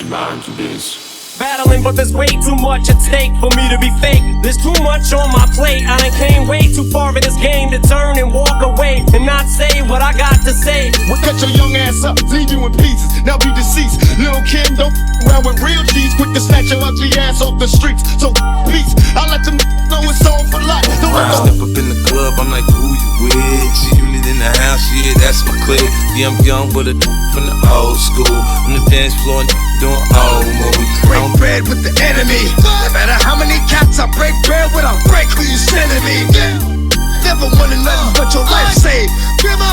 mind to this. Battling, but there's way too much at stake for me to be fake. There's too much on my plate. I done came way too far in this game to turn and walk away and not say what I got to say. We'll cut your young ass up, leave you in pieces. Now be deceased. Little Kim don't around with real G's. Quick to snatch your ugly ass off the streets. So peace, I let them know it's on for life. I step up in the club, I'm like, who you with? She unit in the house, yeah, that's my clique. Yeah, I'm young, but a from the old school. On the dance floor, doing old movies. Break bread with the enemy. No matter how many cats I break bread with, I'll break who you sending me. Never wanted nothing but your life saved.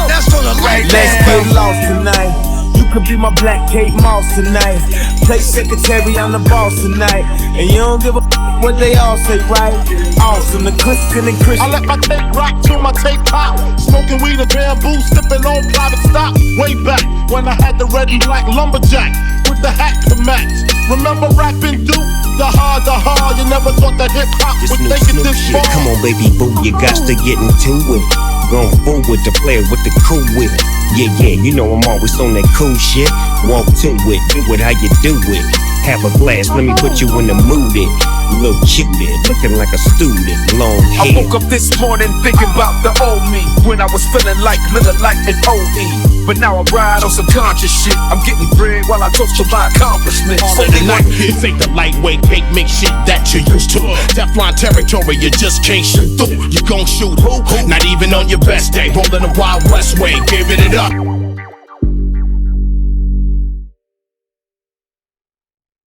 That's on the right. Let's get lost tonight. You could be my Black Kate Moss tonight. Play secretary, I'm the boss tonight. And you don't give a what they all say, right? Awesome, the Christian and Christian. I let my tape rock till my tape pop. Smoking weed and bamboo, sipping on private stock. Way back when I had the red and black lumberjack with the hat to match. Remember rapping Duke? The hard, you never thought that hip hop would take it this far. Come on, baby boo, you got to get into it. Going forward to play with the cool with. Yeah, you know I'm always on that cool shit. Walk to it, do it how you do it. Have a glass, let me put you in the mood. Little cupid, looking like a student, long hair. I woke up this morning thinking about the old me, when I was feeling like Miller Lite and OE. But now I ride on some conscious shit. I'm getting bread while I toast for my accomplishments. Sunday night, this ain't the lightweight cake mix shit that you used to. Teflon territory, you just can't shoot through. You gon' shoot who? Not even on your best day. Rolling the Wild West way, giving it up.